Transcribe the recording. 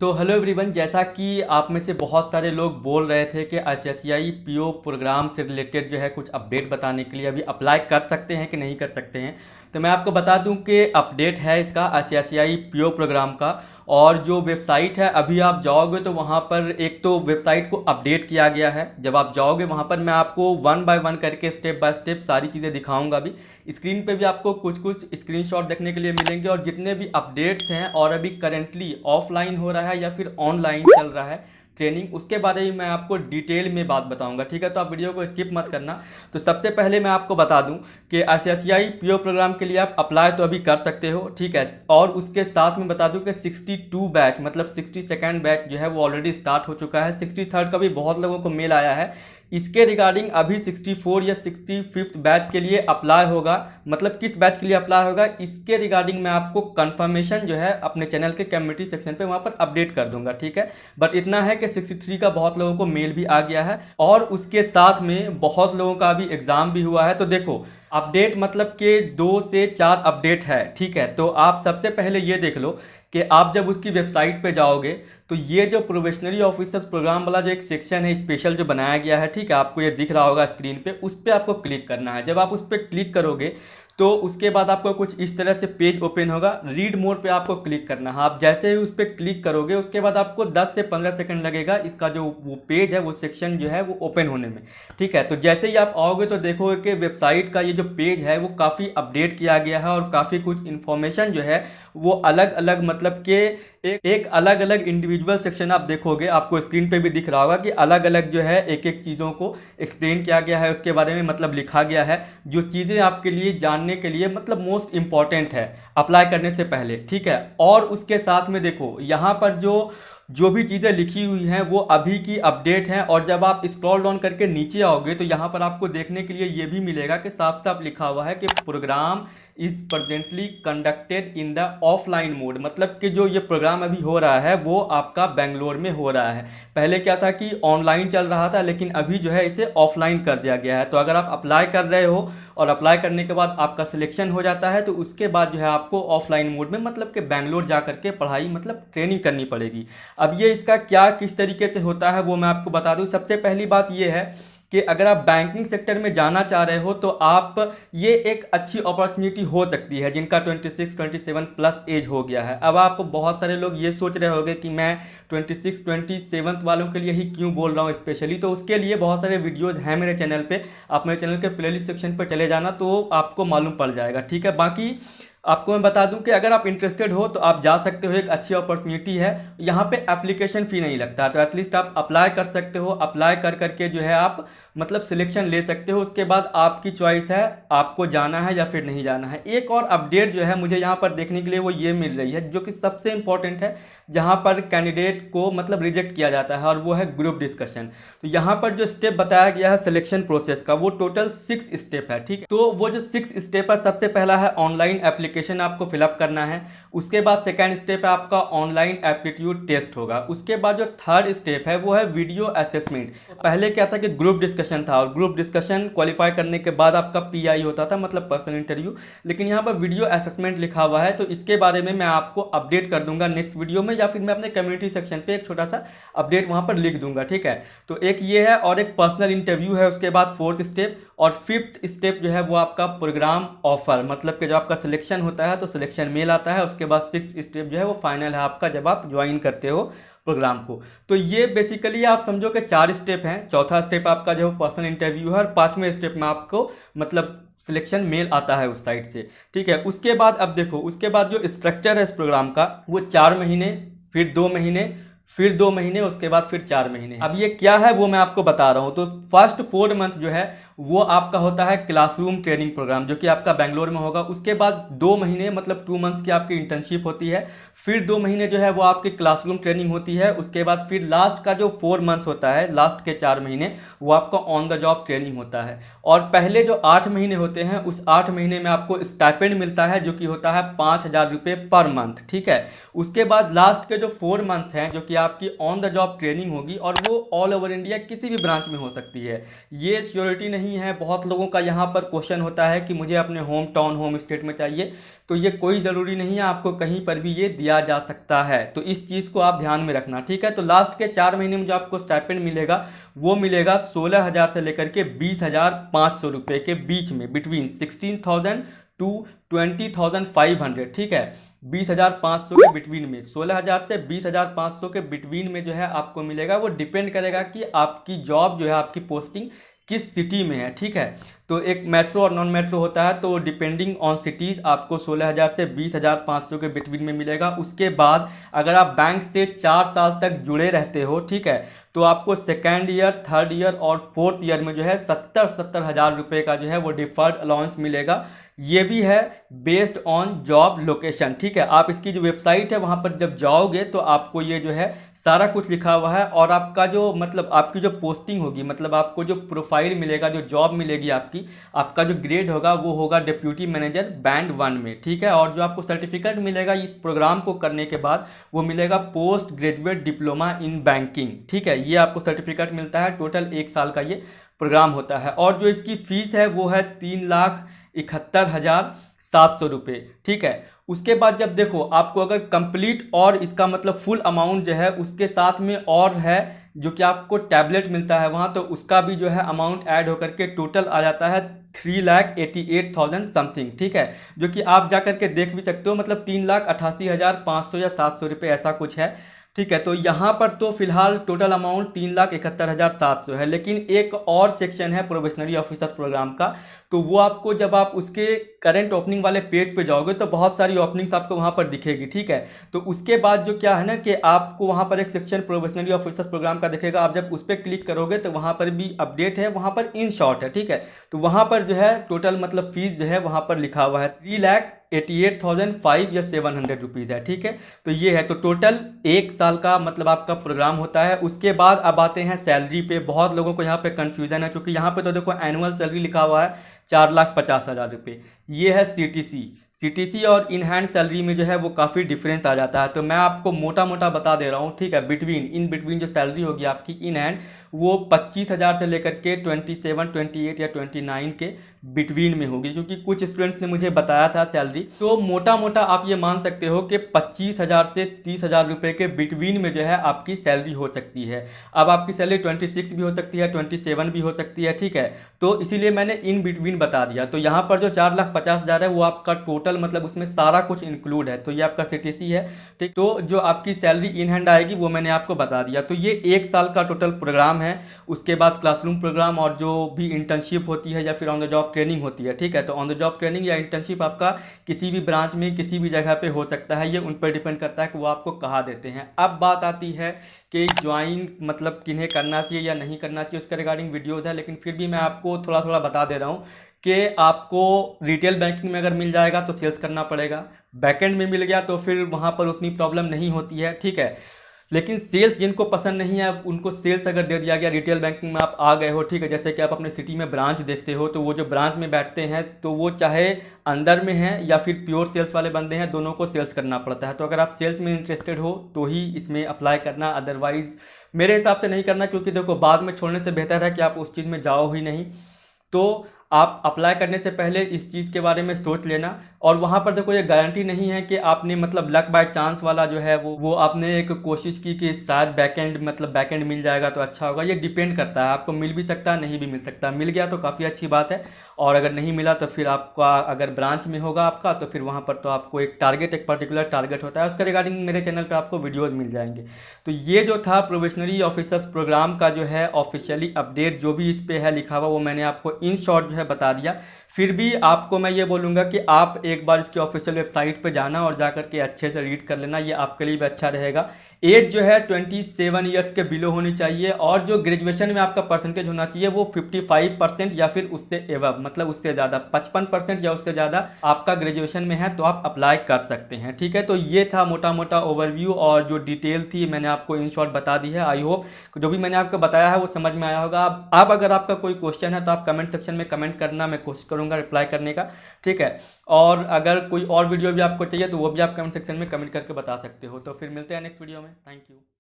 तो hello everyone, जैसा कि आप में से बहुत सारे लोग बोल रहे थे कि आईसीआईसीआई पीओ प्रोग्राम से रिलेटेड जो है कुछ अपडेट बताने के लिए अभी अप्लाई कर सकते हैं कि नहीं कर सकते हैं। तो मैं आपको बता दूं कि अपडेट है इसका आईसीआईसीआई पीओ प्रोग्राम का। और जो वेबसाइट है, अभी आप जाओगे तो वहाँ पर एक तो वेबसाइट को अपडेट किया गया है। जब आप जाओगे वहाँ पर मैं आपको वन बाय वन करके स्टेप बाय स्टेप सारी चीज़ें दिखाऊंगा। भी स्क्रीन पे भी आपको कुछ कुछ स्क्रीनशॉट देखने के लिए मिलेंगे, और जितने भी अपडेट्स हैं और अभी करेंटली ऑफलाइन हो रहा है या फिर ऑनलाइन चल रहा है ट्रेनिंग, उसके बारे में मैं आपको डिटेल में बात बताऊंगा। ठीक है, तो आप वीडियो को स्किप मत करना। तो सबसे पहले मैं आपको बता दूं कि आईसीआईसीआई पीओ प्रोग्राम के लिए आप अप्लाई तो अभी कर सकते हो, ठीक है। और उसके साथ में बता दूं कि 62 बैच मतलब 62nd बैच जो है वो ऑलरेडी स्टार्ट हो चुका है। 63rd का भी बहुत लोगों को मेल आया है। इसके रिगार्डिंग अभी 64 या 65th बैच के लिए अप्लाई होगा। मतलब किस बैच के लिए अप्लाई होगा, इसके रिगार्डिंग मैं आपको कंफर्मेशन जो है अपने चैनल के कम्युनिटी सेक्शन पे वहाँ पर अपडेट कर दूंगा, ठीक है। बट इतना है कि 63 का बहुत लोगों को मेल भी आ गया है, और उसके साथ में बहुत लोगों का अभी एग्जाम भी हुआ है। तो देखो, अपडेट मतलब कि 2 से 4 अपडेट है, ठीक है। तो आप सबसे पहले ये देख लो कि आप जब उसकी वेबसाइट पे जाओगे तो ये जो प्रोबेशनरी ऑफिसर्स प्रोग्राम वाला जो एक सेक्शन है स्पेशल जो बनाया गया है, ठीक है, आपको ये दिख रहा होगा स्क्रीन पे, उस पर आपको क्लिक करना है। जब आप उस पर क्लिक करोगे तो उसके बाद आपको कुछ इस तरह से पेज ओपन होगा। रीड मोर पे आपको क्लिक करना है। आप जैसे ही उस पर क्लिक करोगे उसके बाद आपको 10 से 15 सेकंड लगेगा इसका जो वो पेज है, वो सेक्शन जो है वो ओपन होने में, ठीक है। तो जैसे ही आप आओगे तो देखोगे कि वेबसाइट का ये जो पेज है वो काफ़ी अपडेट किया गया है, और काफ़ी कुछ इन्फॉर्मेशन जो है वो अलग अलग मतलब कि एक अलग अलग इंडिविजुअल सेक्शन आप देखोगे, आपको स्क्रीन पे भी दिख रहा होगा कि अलग अलग जो है एक एक चीज़ों को एक्सप्लेन किया गया है, उसके बारे में मतलब लिखा गया है, जो चीज़ें आपके लिए जानने के लिए मतलब मोस्ट इंपॉर्टेंट है अप्लाई करने से पहले, ठीक है। और उसके साथ में देखो यहाँ पर जो भी चीज़ें लिखी हुई हैं वो अभी की अपडेट हैं। और जब आप स्क्रॉल डाउन करके नीचे आओगे तो यहाँ पर आपको देखने के लिए ये भी मिलेगा कि साफ साफ लिखा हुआ है कि programme is presently conducted in the offline mode. मतलब कि जो ये प्रोग्राम अभी हो रहा है वो आपका बेंगलोर में हो रहा है। पहले क्या था कि ऑनलाइन चल रहा था, लेकिन अभी जो है इसे ऑफलाइन कर दिया गया है। तो अगर आप अप्लाई कर रहे हो और अप्लाई करने के बाद आपका सिलेक्शन हो जाता है तो उसके बाद जो है आपको ऑफलाइन मोड में मतलब कि बेंगलोर जा करके पढ़ाई मतलब ट्रेनिंग करनी पड़ेगी। अब ये इसका क्या किस तरीके से होता है वो मैं आपको बता दूं। सबसे पहली बात ये है कि अगर आप बैंकिंग सेक्टर में जाना चाह रहे हो तो आप ये एक अच्छी अपॉर्चुनिटी हो सकती है जिनका 26 27 प्लस एज हो गया है। अब आप बहुत सारे लोग ये सोच रहे होंगे कि मैं 26 27 वालों के लिए ही क्यों बोल रहा हूँ स्पेशली। तो उसके लिए बहुत सारे वीडियोज़ हैं मेरे चैनल पे, आप मेरे चैनल के प्लेलिस्ट सेक्शन पर चले जाना तो आपको मालूम पड़ जाएगा, ठीक है। बाकी आपको मैं बता दूं कि अगर आप इंटरेस्टेड हो तो आप जा सकते हो, एक अच्छी अपॉर्चुनिटी है। यहाँ पे एप्लीकेशन फ़ी नहीं लगता, तो एटलीस्ट आप अप्लाई कर सकते हो। अप्लाई कर करके जो है आप मतलब सिलेक्शन ले सकते हो। उसके बाद आपकी चॉइस है, आपको जाना है या फिर नहीं जाना है। एक और अपडेट जो है मुझे यहाँ पर देखने के लिए वो ये मिल रही है, जो कि सबसे इंपॉर्टेंट है, जहाँ पर कैंडिडेट को मतलब रिजेक्ट किया जाता है, और वो है ग्रुप डिस्कशन। तो यहाँ पर जो स्टेप बताया गया है सिलेक्शन प्रोसेस का, वो टोटल 6 स्टेप है, ठीक है। तो वो जो 6 स्टेप है, सबसे पहला है ऑनलाइन एप्लीकेशन आपको फिलअप करना है। उसके बाद सेकेंड स्टेप है आपका ऑनलाइन एप्टीट्यूड टेस्ट होगा। उसके बाद जो थर्ड स्टेप है वो है वीडियो असेसमेंट। पहले क्या था कि ग्रुप डिस्कशन था, और ग्रुप डिस्कशन क्वालिफाई करने के बाद आपका पीआई होता था, मतलब पर्सनल इंटरव्यू। लेकिन यहाँ पर वीडियो असेसमेंट लिखा हुआ है, तो इसके बारे में मैं आपको अपडेट कर दूंगा नेक्स्ट वीडियो में, या फिर मैं अपने कम्युनिटी सेक्शन पे एक छोटा सा अपडेट वहाँ पर लिख दूंगा, ठीक है। तो एक ये है, और एक पर्सनल इंटरव्यू है उसके बाद फोर्थ स्टेप। और फिफ्थ स्टेप जो है वो आपका प्रोग्राम ऑफर, मतलब कि जब आपका सिलेक्शन होता है तो सिलेक्शन मेल आता है। उसके बाद सिक्स्थ स्टेप जो है वो फाइनल है आपका, जब आप ज्वाइन करते हो प्रोग्राम को। तो ये बेसिकली आप समझो कि 4 स्टेप हैं। चौथा स्टेप आपका जो पर्सनल इंटरव्यू है, और 5वें स्टेप में आपको मतलब सिलेक्शन मेल आता है उस साइट से, ठीक है। उसके बाद अब देखो, उसके बाद जो स्ट्रक्चर है इस प्रोग्राम का, वो 4 महीने, फिर 2 महीने, फिर 2 महीने, उसके बाद फिर 4 महीने। अब ये क्या है वो मैं आपको बता रहा हूँ। तो फर्स्ट 4 मंथ जो है वो आपका होता है क्लासरूम ट्रेनिंग प्रोग्राम, जो कि आपका बेंगलोर में होगा। उसके बाद 2 महीने मतलब 2 मंथ्स की आपकी इंटर्नशिप होती है। फिर 2 महीने जो है वो आपकी क्लासरूम ट्रेनिंग होती है। उसके बाद फिर लास्ट का जो 4 मंथ्स होता है, लास्ट के 4 महीने, वो आपका ऑन द जॉब ट्रेनिंग होता है। और पहले जो 8 महीने होते हैं, उस 8 महीने में आपको स्टाइपेंड मिलता है, जो कि होता है 5,000 रुपये पर मंथ, ठीक है। उसके बाद लास्ट के जो 4 मंथ्स हैं, जो कि आपकी ऑन द जॉब ट्रेनिंग होगी, और वो ऑल ओवर इंडिया किसी भी ब्रांच में हो सकती है। ये श्योरिटी नहीं नहीं है। बहुत लोगों का यहाँ पर क्वेश्चन होता है कि मुझे अपने होम टाउन होम स्टेट में चाहिए, तो ये कोई ज़रूरी नहीं है, आपको कहीं पर भी ये दिया जा सकता है। तो इस चीज़ को आप ध्यान में रखना, ठीक है। तो लास्ट के 4 महीने में जो आपको स्टाइपेंड मिलेगा वो मिलेगा 16,000 से लेकर के 20,500 रुपये के बीच में, बिटवीन 16,000 टू 20,500, ठीक है। 20,500 के बिटवीन में, 16,000 से 20,500 के बिटवीन में जो है आपको मिलेगा। वो डिपेंड करेगा कि आपकी जॉब जो है, आपकी पोस्टिंग किस सिटी में है, ठीक है। तो एक मेट्रो और नॉन मेट्रो होता है, तो डिपेंडिंग ऑन सिटीज़ आपको 16,000 से 20,500 के बिटवीन में मिलेगा। उसके बाद अगर आप बैंक से 4 साल तक जुड़े रहते हो, ठीक है, तो आपको सेकेंड ईयर, थर्ड ईयर और फोर्थ ईयर में जो है 70 हज़ार रुपये का जो है वो डिफर्ड अलाउंस मिलेगा। ये भी है बेस्ड ऑन जॉब लोकेशन, ठीक है। आप इसकी जो वेबसाइट है वहाँ पर जब जाओगे तो आपको ये जो है सारा कुछ लिखा हुआ है, और आपका जो मतलब आपकी जो पोस्टिंग होगी, मतलब आपको जो प्रोफाइल मिलेगा, जो जॉब मिलेगी आपका जो ग्रेड होगा वो होगा डिप्यूटी मैनेजर बैंड 1 में, ठीक है। और जो आपको सर्टिफिकेट मिलेगा इस प्रोग्राम को करने के बाद वो मिलेगा post graduate diploma in banking, ठीक है। ये आपको सर्टिफिकेट मिलता है। टोटल 1 साल का ये प्रोग्राम होता है, और जो इसकी फीस है वो है 3,71,700 रुपये, ठीक है। उसके बाद जब देखो आपको अगर कंप्लीट और इसका मतलब फुल अमाउंट जो है उसके साथ में और है जो कि आपको टैबलेट मिलता है वहाँ, तो उसका भी जो है अमाउंट ऐड होकर के टोटल आ जाता है 3,88,000 समथिंग, ठीक है। जो कि आप जा करके देख भी सकते हो, मतलब 3,88,500 या 700 रुपये ऐसा कुछ है, ठीक है। तो यहाँ पर तो फिलहाल टोटल अमाउंट 3,71,700 है। लेकिन एक और सेक्शन है प्रोबेशनरी ऑफिसर्स प्रोग्राम का, तो वो आपको जब आप उसके करंट ओपनिंग वाले पेज पे जाओगे तो बहुत सारी ओपनिंग्स आपको वहाँ पर दिखेगी, ठीक है। तो उसके बाद जो क्या है ना कि आपको वहाँ पर एक सेक्शन प्रोबेशनरी ऑफिसर्स प्रोग्राम का दिखेगा। आप जब उस पर क्लिक करोगे तो वहाँ पर भी अपडेट है, वहाँ पर इन शॉर्ट है, ठीक है। तो वहाँ पर जो है टोटल मतलब फीस जो है वहाँ पर लिखा हुआ है 3,88,500 या 700 रुपीज़ है, ठीक है। तो ये है, तो टोटल 1 साल का मतलब आपका प्रोग्राम होता है। उसके बाद अब आते हैं सैलरी पे। बहुत लोगों को यहाँ पे कंफ्यूजन है, क्योंकि यहाँ पे तो देखो एनुअल सैलरी लिखा हुआ है 4,50,000 रुपये। ये है सीटीसी और इन हैंड सैलरी में जो है वो काफ़ी डिफरेंस आ जाता है। तो मैं आपको मोटा मोटा बता दे रहा हूँ, ठीक है। इन बिटवीन जो सैलरी होगी आपकी इन हैंड वो 25,000 से लेकर के 27, 28 या 29 के बिटवीन में होगी, क्योंकि कुछ स्टूडेंट्स ने मुझे बताया था सैलरी। तो मोटा मोटा आप ये मान सकते हो कि 25,000 से 30,000 रुपये के बिटवीन में जो है आपकी सैलरी हो सकती है। अब आपकी सैलरी 26 भी हो सकती है, 27 भी हो सकती है, ठीक है। तो इसीलिए मैंने इन बिटवीन बता दिया। तो यहाँ पर जो 4,50,000 है वो आपका टोटल मतलब उसमें सारा कुछ इंक्लूड है। तो ये आपका सीटीसी है, ठीक। तो जो आपकी सैलरी इन हैंड आएगी वो मैंने आपको बता दिया। तो ये 1 साल का टोटल प्रोग्राम है। उसके बाद क्लासरूम प्रोग्राम और जो भी इंटर्नशिप होती है या फिर ऑन द जॉब ट्रेनिंग होती है, ठीक है। तो ऑन द जॉब ट्रेनिंग या इंटर्नशिप आपका किसी भी ब्रांच में किसी भी जगह पे हो सकता है। ये उन पर डिपेंड करता है कि वो आपको कहाँ देते हैं। अब बात आती है कि ज्वाइन मतलब किन्हें करना चाहिए या नहीं करना चाहिए, उसके रिगार्डिंग वीडियोज़ है। लेकिन फिर भी मैं आपको थोड़ा थोड़ा बता दे रहा हूँ कि आपको रिटेल बैंकिंग में अगर मिल जाएगा तो सेल्स करना पड़ेगा, बैकएंड में मिल गया तो फिर वहाँ पर उतनी प्रॉब्लम नहीं होती है, ठीक है। लेकिन सेल्स जिनको पसंद नहीं है उनको सेल्स अगर दे दिया गया, रिटेल बैंकिंग में आप आ गए हो, ठीक है। जैसे कि आप अपने सिटी में ब्रांच देखते हो, तो वो जो ब्रांच में बैठते हैं तो वो चाहे अंदर में है या फिर प्योर सेल्स वाले बंदे हैं, दोनों को सेल्स करना पड़ता है। तो अगर आप सेल्स में इंटरेस्टेड हो तो ही इसमें अप्लाई करना, अदरवाइज मेरे हिसाब से नहीं करना। क्योंकि देखो बाद में छोड़ने से बेहतर है कि आप उस चीज़ में जाओ ही नहीं। तो आप अप्लाई करने से पहले इस चीज़ के बारे में सोच लेना। और वहाँ पर देखो ये गारंटी नहीं है कि आपने मतलब लक बाय चांस वाला जो है वो आपने एक कोशिश की कि शायद बैकएंड मतलब बैकएंड मिल जाएगा तो अच्छा होगा। ये डिपेंड करता है, आपको मिल भी सकता है, नहीं भी मिल सकता। मिल गया तो काफ़ी अच्छी बात है, और अगर नहीं मिला तो फिर आपका अगर ब्रांच में होगा आपका तो फिर वहाँ पर तो आपको एक पर्टिकुलर टारगेट होता है, उसके रिगार्डिंग मेरे चैनल पर आपको वीडियोज़ मिल जाएंगे। तो ये जो था प्रोबेशनरी ऑफिसर्स प्रोग्राम का जो है ऑफिशियली अपडेट जो भी इस पर है लिखा हुआ वो मैंने आपको इन शॉर्ट जो है बता दिया। फिर भी आपको मैं ये बोलूँगा कि आप एक बार इसकी ऑफिशियल वेबसाइट पे जाना और जाकर के अच्छे से रीड कर लेना, ये आपके लिए भी अच्छा रहेगा। एज जो है 27 ईयर्स के बिलो होनी चाहिए, और जो ग्रेजुएशन में आपका परसेंटेज होना चाहिए वो 55% या फिर उससे एवब मतलब उससे ज़्यादा 55% या उससे ज़्यादा आपका ग्रेजुएशन में है तो आप अप्लाई कर सकते हैं, ठीक है। तो ये था मोटा मोटा ओवरव्यू, और जो डिटेल थी मैंने आपको इन शॉर्ट बता दी है। आई होप जो भी मैंने आपको बताया है वो समझ में आया होगा। अब अगर आपका कोई क्वेश्चन है तो आप कमेंट सेक्शन में कमेंट करना, मैं कोशिश करूँगा रिप्लाई करने का, ठीक है। और अगर कोई और वीडियो भी आपको चाहिए तो वो भी आप कमेंट सेक्शन में कमेंट करके बता सकते हो। तो फिर मिलते हैं नेक्स्ट वीडियो में। Thank you.